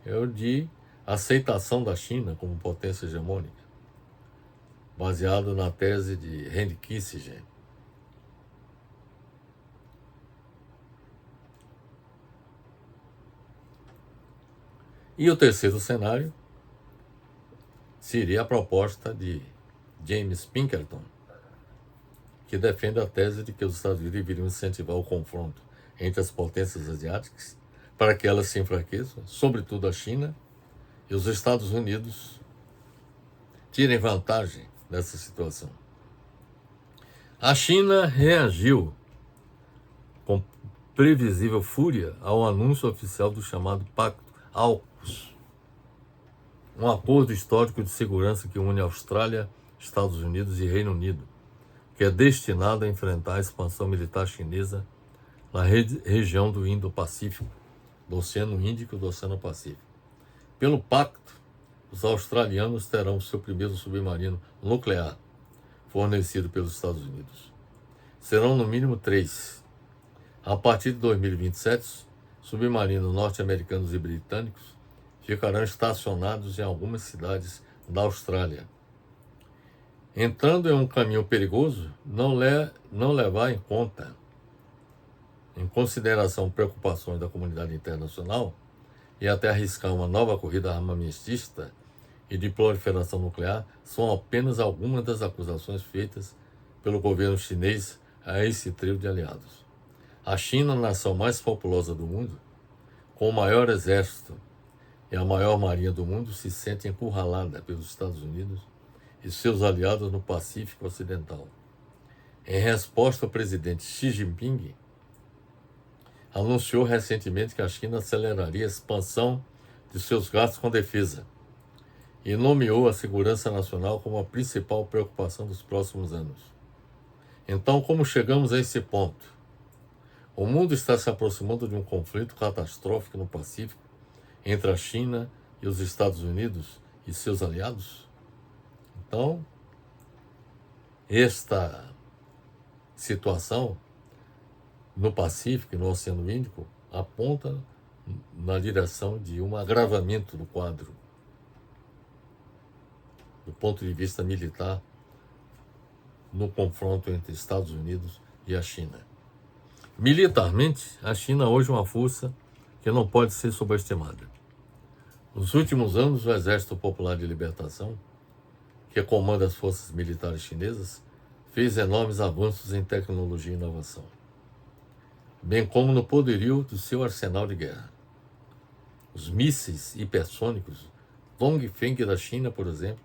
é o de aceitação da China como potência hegemônica, baseado na tese de Henry Kissinger. E o terceiro cenário seria a proposta de James Pinkerton, que defende a tese de que os Estados Unidos deveriam incentivar o confronto entre as potências asiáticas para que elas se enfraqueçam, sobretudo a China, e os Estados Unidos tirem vantagem dessa situação. A China reagiu com previsível fúria ao anúncio oficial do chamado Pacto AUKUS, um acordo histórico de segurança que une Austrália, Estados Unidos e Reino Unido, que é destinado a enfrentar a expansão militar chinesa na região do Indo-Pacífico, do Oceano Índico e do Oceano Pacífico. Pelo pacto, os australianos terão seu primeiro submarino nuclear, fornecido pelos Estados Unidos. Serão no mínimo 3. A partir de 2027, submarinos norte-americanos e britânicos ficarão estacionados em algumas cidades da Austrália. Entrando em um caminho perigoso, não levar em consideração preocupações da comunidade internacional e até arriscar uma nova corrida armamentista e de proliferação nuclear são apenas algumas das acusações feitas pelo governo chinês a esse trio de aliados. A China, a nação mais populosa do mundo, com o maior exército e a maior marinha do mundo, se sente encurralada pelos Estados Unidos e seus aliados no Pacífico Ocidental. Em resposta, o presidente Xi Jinping anunciou recentemente que a China aceleraria a expansão de seus gastos com defesa e nomeou a segurança nacional como a principal preocupação dos próximos anos. Então, como chegamos a esse ponto? O mundo está se aproximando de um conflito catastrófico no Pacífico entre a China e os Estados Unidos e seus aliados? Então, esta situação no Pacífico e no Oceano Índico aponta na direção de um agravamento do quadro do ponto de vista militar no confronto entre Estados Unidos e a China. Militarmente, a China hoje é uma força que não pode ser subestimada. Nos últimos anos, o Exército Popular de Libertação, que comanda as forças militares chinesas, fez enormes avanços em tecnologia e inovação, bem como no poderio do seu arsenal de guerra. Os mísseis hipersônicos Dongfeng da China, por exemplo,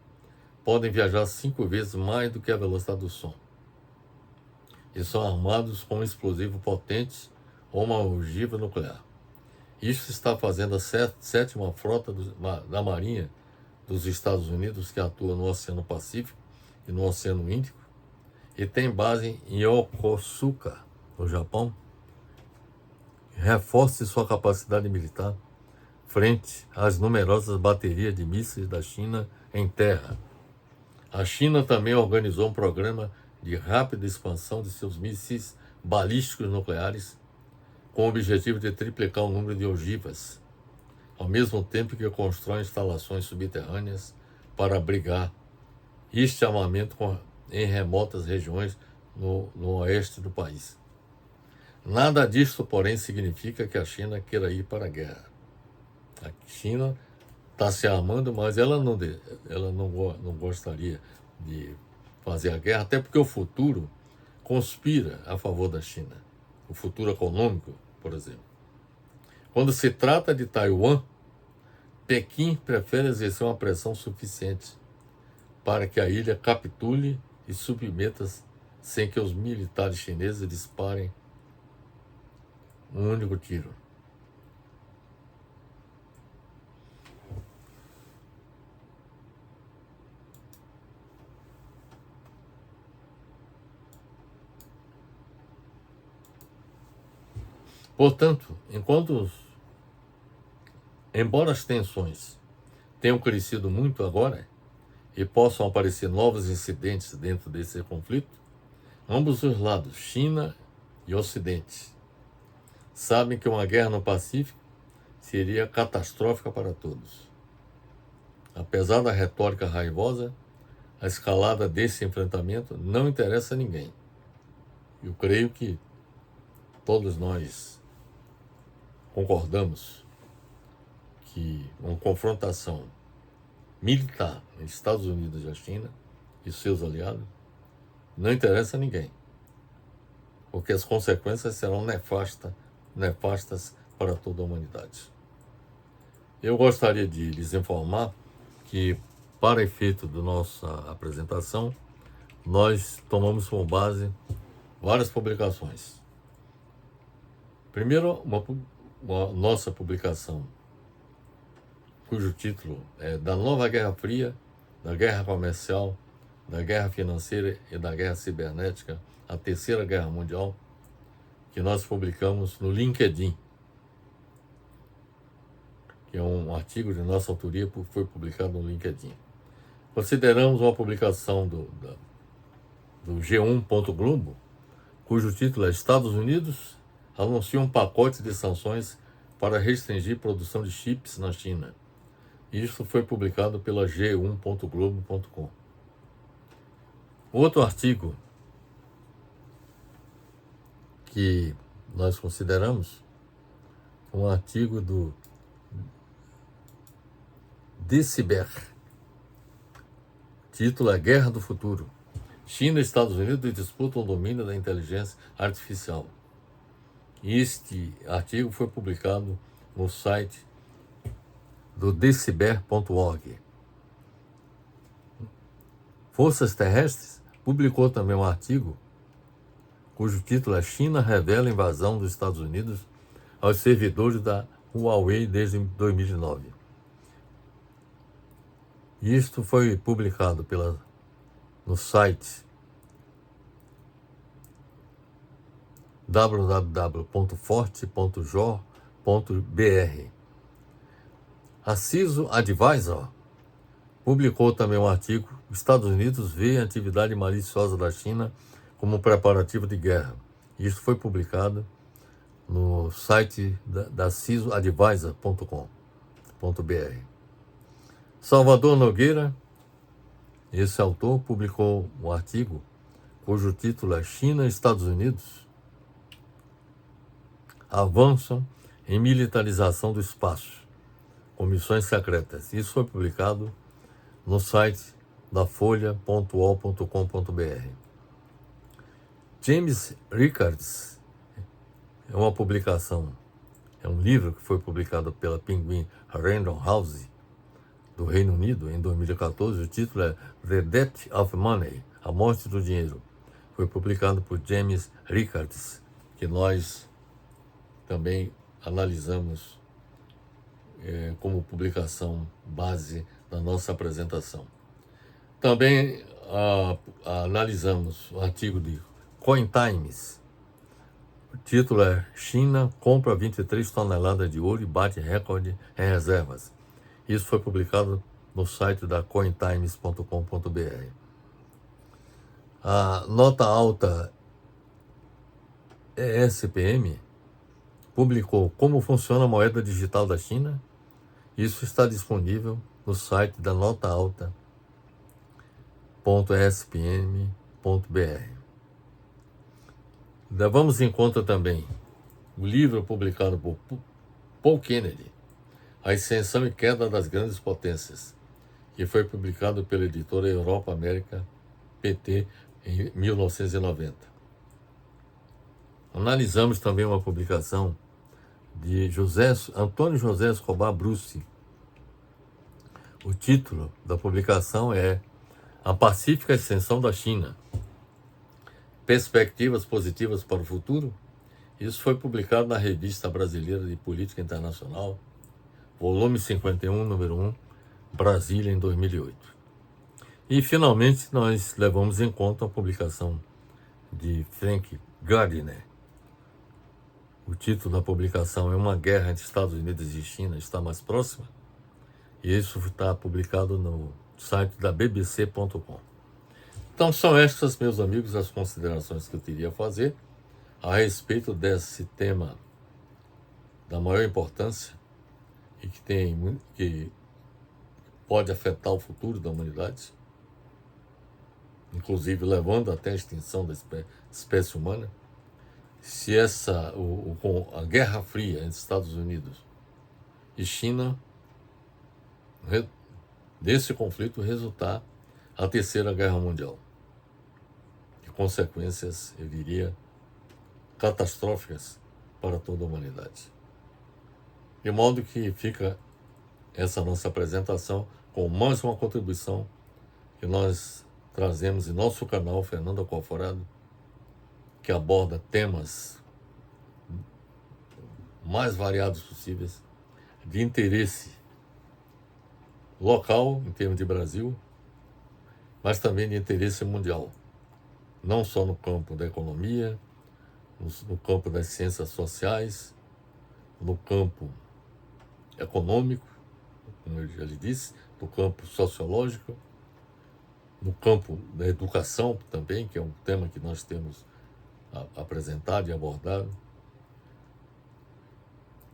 podem viajar 5 vezes mais do que a velocidade do som e são armados com um explosivo potente ou uma ogiva nuclear. Isso está fazendo a 7ª frota da Marinha dos Estados Unidos, que atua no Oceano Pacífico e no Oceano Índico, e tem base em Yokosuka, no Japão, reforce sua capacidade militar frente às numerosas baterias de mísseis da China em terra. A China também organizou um programa de rápida expansão de seus mísseis balísticos nucleares, com o objetivo de triplicar o número de ogivas, ao mesmo tempo que constrói instalações subterrâneas para abrigar este armamento em remotas regiões no oeste do país. Nada disto, porém, significa que a China queira ir para a guerra. A China está se armando, mas ela não gostaria de fazer a guerra, até porque o futuro conspira a favor da China. O futuro econômico, por exemplo. Quando se trata de Taiwan, Pequim prefere exercer uma pressão suficiente para que a ilha capitule e submeta-se sem que os militares chineses disparem um único tiro. Portanto, embora as tensões tenham crescido muito agora e possam aparecer novos incidentes dentro desse conflito, ambos os lados, China e Ocidente, sabem que uma guerra no Pacífico seria catastrófica para todos. Apesar da retórica raivosa, a escalada desse enfrentamento não interessa a ninguém. Eu creio que todos nós concordamos que uma confrontação militar entre Estados Unidos e a China e seus aliados, não interessa a ninguém, porque as consequências serão nefastas para toda a humanidade. Eu gostaria de lhes informar que, para efeito da nossa apresentação, nós tomamos como base várias publicações. Primeiro, uma nossa publicação, cujo título é Da Nova Guerra Fria, da Guerra Comercial, da Guerra Financeira e da Guerra Cibernética, a Terceira Guerra Mundial, que nós publicamos no LinkedIn, que é um artigo de nossa autoria, foi publicado no LinkedIn. Consideramos uma publicação do G1.globo, cujo título é Estados Unidos anuncia um pacote de sanções para restringir produção de chips na China. Isso foi publicado pela G1.globo.com. Outro artigo que nós consideramos um artigo do Deciber. Título é Guerra do Futuro. China e Estados Unidos disputam o domínio da inteligência artificial. Este artigo foi publicado no site do deciber.org. Forças Terrestres publicou também um artigo cujo título é China revela invasão dos Estados Unidos aos servidores da Huawei desde 2009. Isto foi publicado no site www.forte.jor.br. A CISO Advisor publicou também um artigo: Estados Unidos vê a atividade maliciosa da China como preparativo de guerra. Isto foi publicado no site da cisoadvisor.com.br. Salvador Nogueira, esse autor, publicou um artigo cujo título é China e Estados Unidos avançam em militarização do espaço, com missões secretas. Isso foi publicado no site da folha.ol.com.br. James Rickards é uma publicação, é um livro que foi publicado pela Penguin Random House do Reino Unido em 2014. O título é The Death of Money, A Morte do Dinheiro. Foi publicado por James Rickards, que nós também analisamos como publicação base da nossa apresentação. Também analisamos o artigo de CoinTimes. O título é China compra 23 toneladas de ouro e bate recorde em reservas. Isso foi publicado no site da cointimes.com.br. A nota alta ESPM publicou como funciona a moeda digital da China. Isso está disponível no site da notaalta.espm.br. Levamos em conta também o livro publicado por Paul Kennedy, A Ascensão e Queda das Grandes Potências, que foi publicado pela editora Europa América PT em 1990. Analisamos também uma publicação de Antônio José Escobar Bruce. O título da publicação é A Pacífica Ascensão da China, Perspectivas Positivas para o Futuro. Isso foi publicado na Revista Brasileira de Política Internacional, volume 51, número 1, Brasília, em 2008. E, finalmente, nós levamos em conta a publicação de Frank Gardner. O título da publicação é Uma Guerra entre Estados Unidos e China está mais próxima. E isso está publicado no site da bbc.com. Então, são estas, meus amigos, as considerações que eu teria a fazer a respeito desse tema da maior importância e que pode afetar o futuro da humanidade, inclusive levando até a extinção da espécie humana. Se com a Guerra Fria entre Estados Unidos e China, desse conflito resultar a Terceira Guerra Mundial. E consequências, eu diria, catastróficas para toda a humanidade. De modo que fica essa nossa apresentação com mais uma contribuição que nós trazemos em nosso canal Fernando Alcoforado, que aborda temas mais variados possíveis, de interesse local, em termos de Brasil, mas também de interesse mundial, não só no campo da economia, no campo das ciências sociais, no campo econômico, como eu já lhe disse, no campo sociológico, no campo da educação também, que é um tema que nós temos apresentado e abordado,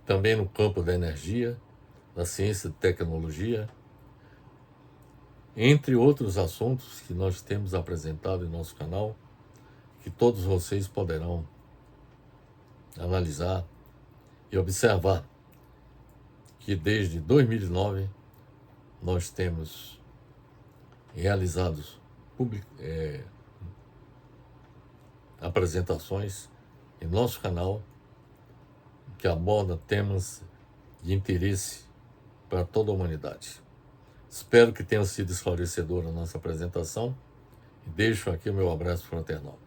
também no campo da energia, da ciência e tecnologia, entre outros assuntos que nós temos apresentado em nosso canal, que todos vocês poderão analisar e observar que desde 2009 nós temos realizados apresentações em nosso canal que aborda temas de interesse para toda a humanidade. Espero que tenha sido esclarecedora a nossa apresentação e deixo aqui o meu abraço fraternal.